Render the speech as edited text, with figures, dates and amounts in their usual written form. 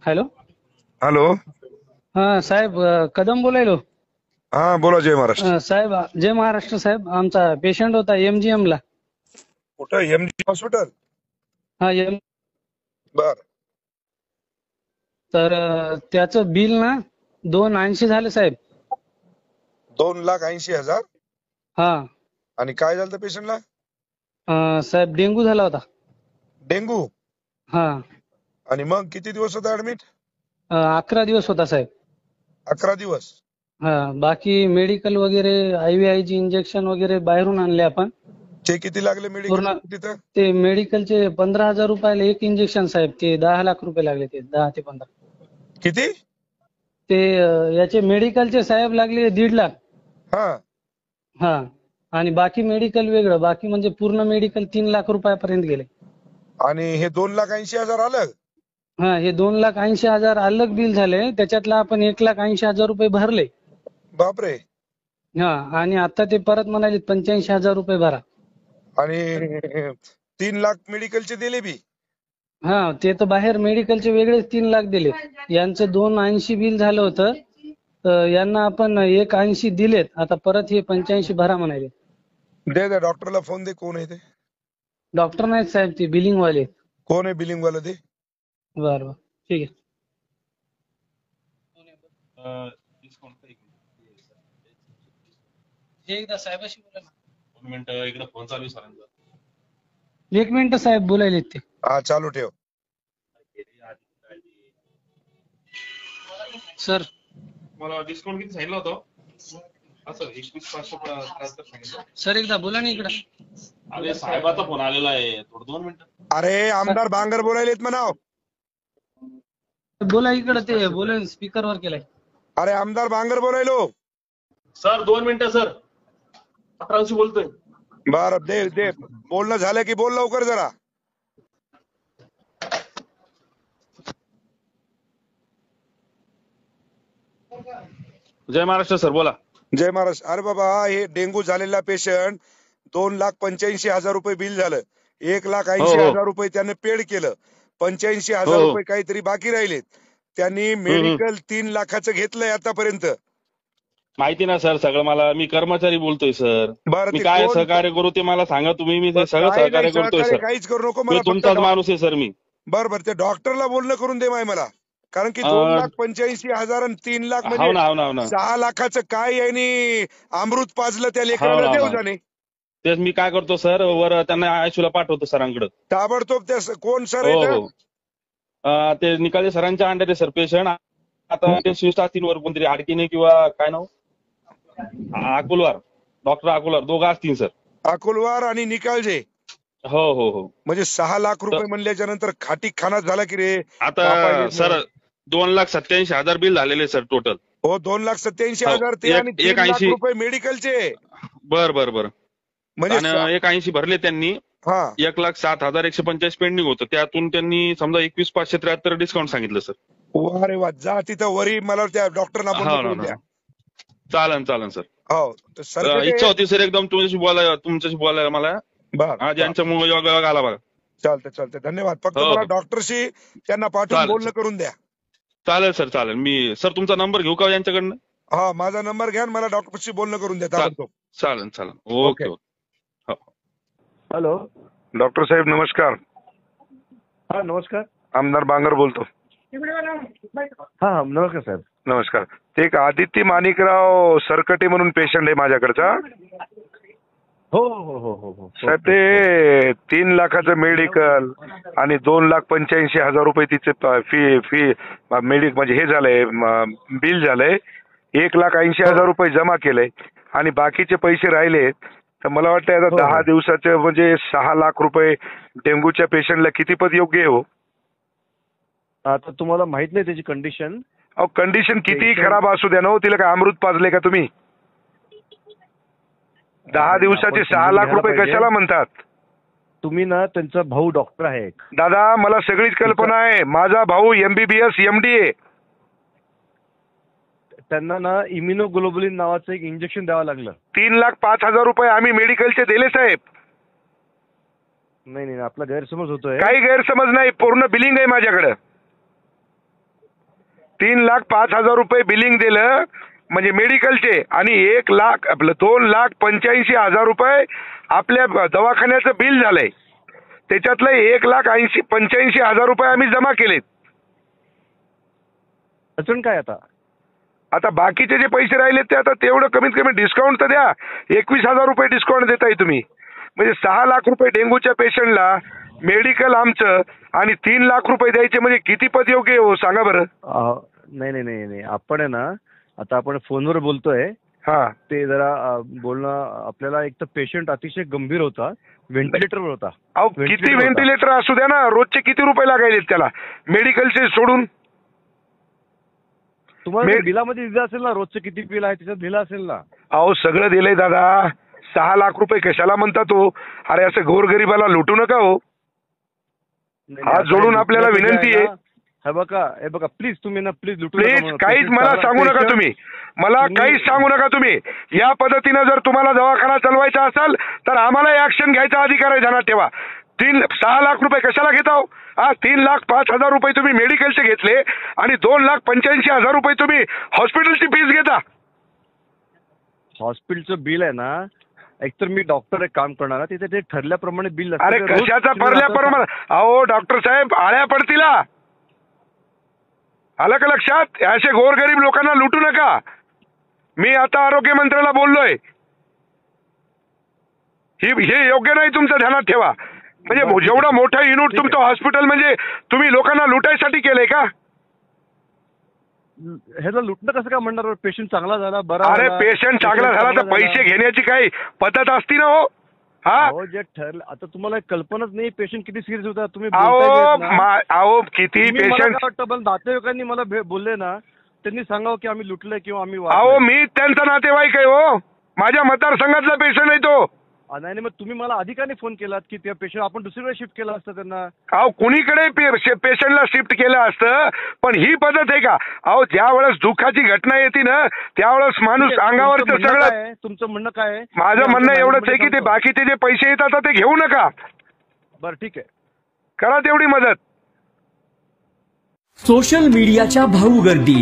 Hello. Hello. हा साहेब, कदम बोलायलो. हा बोला. जय महाराष्ट्र. साहेब, जय महाराष्ट्र साहेब. आमचा पेशंट होता MGM ला. कुठं? MG hospital. हा एम बर. तर त्याचं बिल ना 280 झालं साहेब. 2,80,000. हा. आणि काय झालं त्या पेशंटला? साहेब डेंगू झाला होता. डेंगू. हा. आणि मग किती दिवस होता ऍडमिट? 11 दिवस होता साहेब. 11 दिवस. हा. बाकी मेडिकल वगैरे IVI ची इंजेक्शन वगैरे बाहेरून आणले आपण. ते किती लागले मेडिकल पूर्ण तिथं? ते मेडिकलचे 15,000 रुपयाला एक इंजेक्शन साहेब. ते 10 लाख रुपये लागले. ते 10 ते 15. किती? ते याचे मेडिकलचे साहेब लागले 1.5 लाख. हा. हा. आणि बाकी मेडिकल वेगळं. बाकी म्हणजे पूर्ण मेडिकल 3 लाख रुपयापर्यंत गेले. आणि हे 2,80,000 आलं? हा. हे 2,80,000 अलग बिल झाले. त्याच्यातलं आपण 1,80,000 रुपये भरले. बापरे. हा. आणि आता ते परत म्हणाले 85,000 रुपये भरा. आणि 3 लाख मेडिकलचे दिले बी? हा. ते तर बाहेर मेडिकलचे वेगळेच 3 लाख दिले. यांचं 280 बिल झालं होतं. तर यांना आपण 180 दिलेत. आता परत हे 85 भरा म्हणाले. दे दे डॉक्टरला फोन दे. कोण आहे ते? डॉक्टर नाहीत साहेब, ते बिलिंग वाले. कोण आहे बिलिंग वाला ते? बरं बरं, ठीक आहे. एकदा साहेबाशी बोला ना. 2 मिनिट, इकडे फोन चालू आहे सरांचा. 1 मिनिट साहेब, बोलायले ते. हा चालू ठेव. सर, मला डिस्काउंट किती सांगितलं होतं? असं 21,573 सांगितलं. सर एकदा बोला ना इकडं. अरे साहेबाचा फोन आलेला आहे, थोडं 2 मिनिटं. अरे आमदार बांगर बोलायलेत म्हणाव. बोला इकडं, ते बोला स्पीकरवर केलाय. अरे आमदार बांगर बोलायलो. सर 2 मिनिटं सर, 18शी बोलतोय. बर दे दे. बोलणं झालं की बोल लवकर जरा. जय महाराष्ट्र सर, बोला. जय महाराज. अरे बाबा, हे डेंगू झालेला पेशंट 2,85,000 रुपये बिल झालं. 1,80,000 रुपये त्याने पेड केलं. 85,000 रुपये काहीतरी बाकी राहिलेत. त्यांनी मेडिकल 3 लाखाचं घेतलंय आतापर्यंत. माहिती ना सर सगळं मला. मी कर्मचारी बोलतोय सर. बरं मी ते काय कोण? सहकार्य करू ते मला सांगा तुम्ही. मी ते सगळं काय नाही, सहकार्य करतोय सहकार्य सर. काहीच करू नको. मी मला फक्त तुमचाच माणूस आहे सर मी. बरं बरं, ते डॉक्टरला बोलणं करून दे मला. कारण की 2,85,000 आणि 3 लाख हाव म्हणजे ना, हाव ना, हाव ना. 6 लाखाचं काय यांनी अमृत पाजलं त्या हाव लेकराला ना, हाव देऊ ना. जाणे. तेच मी काय करतो सर, वर त्यांना आयशूला पाठवतो सरांकडे. ताबडतोब त्या कोण सर हो आहे? हो. ते निकाले सरांच्या अंडर आहे सर पेशंट. आता ते स्विच असतील वर कोणतरी आडकीने किंवा काय नाव, अकोलवार, डॉक्टर अकोलवार दोघं असतील सर. अकोलवार आणि निकालजे. हो हो हो. म्हणजे 6 लाख रुपये म्हणल्याच्या नंतर खाटी खाना झाला की रे. आता सर 2,87,000 बिल झालेले सर टोटल. हो, 2,87,000 ते आणि 3 लाख 1,80. रुपये मेडिकलचे. बर बर बर. म्हणजे आणि 1,80 भरले त्यांनी. हा 1,07,145 पेंडिंग होतं. त्यातून त्यांनी समजा 21,573 डिस्काउंट सांगितलं सर. वा रे वा. जा तिथं वरी मला त्या डॉक्टरना हो बोलणं ना करून द्या. चालन चालन सर. हो सर. इच्छा होती सर एकदम तुमच्याशी बोलायला मला. बर आज यांच्यामुळे योग आला बघा. चालतंय चालतंय. धन्यवाद. फक्त हो, मला हो. डॉक्टरशी त्यांना पाठवून चालेल, बोलणं करून द्या. चालेल सर चालेल. मी सर तुमचा नंबर घेऊ का यांच्याकडनं? हा, माझा नंबर घ्या आणि मला डॉक्टरशी बोलणं करून द्या ताबडतोब. चालेल चालेल. Okay okay. हो. हॅलो. डॉक्टर साहेब नमस्कार. हा नमस्कार. आमदार बांगर बोलतो. हा हा नमस्कार साहेब. नमस्कार. ते एक आदित्य माणिकराव सरकटे म्हणून पेशंट आहे माझ्याकडचा. हो हो हो हो हो. साहेब ते 3 लाखाचं मेडिकल आणि 2,85,000 रुपये तिचे फी म्हणजे हे झालंय, बिल झालंय. 1,80,000 रुपये जमा केलंय आणि बाकीचे पैसे राहिले. तर मला वाटतं आता 10 दिवसाचे म्हणजे 6 लाख रुपये डेंग्यूच्या पेशंटला किती पद योग्य आहे हो? आता तुम्हाला माहित नाही त्याची कंडिशन. अहो कंडिशन कितीही खराब असू द्या ना हो, तिला काय अमृत पाजले का तुम्ही? 10 दिवसाचे 6 लाख रुपये कशाला म्हणतात? तुम्ही ना त्यांचा भाऊ डॉक्टर आहे. दादा मला सगळीच कल्पना आहे. माझा भाऊ MBBS MD आहे. त्यांना ना इम्युनोग्लोबुलिन नावाचं एक इंजेक्शन द्यावं लागलं. 3,05,000 रुपये आम्ही मेडिकलचे दिले साहेब. नाही नाही आपला गैरसमज होतोय. काही गैरसमज नाही. पूर्ण बिलिंग आहे माझ्याकडे. 3,05,000 रुपये बिलिंग दिलं म्हणजे मेडिकलचे, आणि 2,85,000 रुपये आपल्या दवाखान्याचं बिल झालंय. त्याच्यातलं 1,85,000 रुपये आम्ही जमा केलेत. अडचण काय आता बाकीचे जे पैसे राहिले ते आता तेवढं कमीत कमी डिस्काउंट तर द्या. 21,000 रुपये डिस्काउंट देताय तुम्ही, म्हणजे 6 लाख रुपये डेंग्यूच्या पेशंटला मेडिकल आमचं आणि 3 लाख रुपये द्यायचे म्हणजे किती पद योग्य हो सांगा बरं. नाही आपण आहे ना, आता आपण फोनवर बोलतोय. हा, ते जरा बोलणं आपल्याला, एक तर पेशंट अतिशय गंभीर होता, व्हेंटिलेटरवर होता. अहो किती व्हेंटिलेटर असू द्या ना, रोजचे किती रुपये लागायले त्याला मेडिकलचे सोडून. तुम्हाला बिलामध्ये दिलं असेल ना, रोजचं किती बिल आहे त्याच्यात दिलं असेल ना. अहो सगळं दिलंय दादा. 6 लाख रुपये कशाला म्हणता तो? अरे असं गोरगरिबाला लुटू नका हो. हात जोडून आपल्याला विनंती आहे. हे बघा प्लीज, तुम्ही ना प्लीज लुटू प्लीज काहीच मला सांगू नका तुम्ही, मला काहीच सांगू नका तुम्ही. या पद्धतीनं जर तुम्हाला दवाखाना चालवायचा असेल तर आम्हाला ऍक्शन घ्यायचा अधिकार आहे, ध्यानात ठेवा. 6 लाख रुपये कशाला घेता हो? 3,05,000 रुपये तुम्ही मेडिकलचे घेतले आणि 2,85,000 रुपये तुम्ही हॉस्पिटलची फीस घेता. हॉस्पिटलचं बिल आहे ना, एकतर मी डॉक्टर एक काम करणार, तिथे ते ठरल्याप्रमाणे बिल. अरे कशाचा ठरल्याप्रमाणे? अहो डॉक्टर साहेब आळ्या पडतीला, आलं का लक्षात? असे गोरगरीब लोकांना लुटू नका. मी आता आरोग्य मंत्र्याला बोललोय, हे योग्य नाही, तुमचं ध्यानात ठेवा. म्हणजे जेवढं मोठं युनिट तुमचं हॉस्पिटल म्हणजे तुम्ही लोकांना लुटायसाठी केलंय का? ह्याला लुटणं कसं काय म्हणणार? पेशंट चांगला झाला, बरा. अरे पेशंट चांगला झाला तर पैसे घेण्याची काही पद्धत असती ना हो. हा, जे ठरलं. आता तुम्हाला कल्पनाच नाही पेशंट किती सिरियस होता. तुम्ही अहो किती पेशंट. वाटतं नातेवाईकांनी मला बोलले ना, त्यांनी सांगावं की आम्ही लुटलंय किंवा आम्ही. अहो मी त्यांचा नातेवाईक आहे हो, माझ्या मतदारसंघातला पेशंट आहे तो. नाही, मग तुम्ही मला अधिकाने फोन केलात की त्या पेशंट आपण दुसरीकडे शिफ्ट केलं असतं त्यांना. अहो कुणीकडे पेशंटला शिफ्ट केलं असतं, पण ही पद्धत आहे का? अहो ज्या वेळेस दुःखाची घटना येते ना त्यावेळेस माणूस अंगावरचं सगळं. तुमचं म्हणणं काय आहे? माझं म्हणणं एवढंच आहे की ते बाकीचे जे पैसे येतात ते घेऊ नका. बरं ठीक आहे, करा तेवढी मदत. सोशल मीडियाच्या भाऊ गर्दीत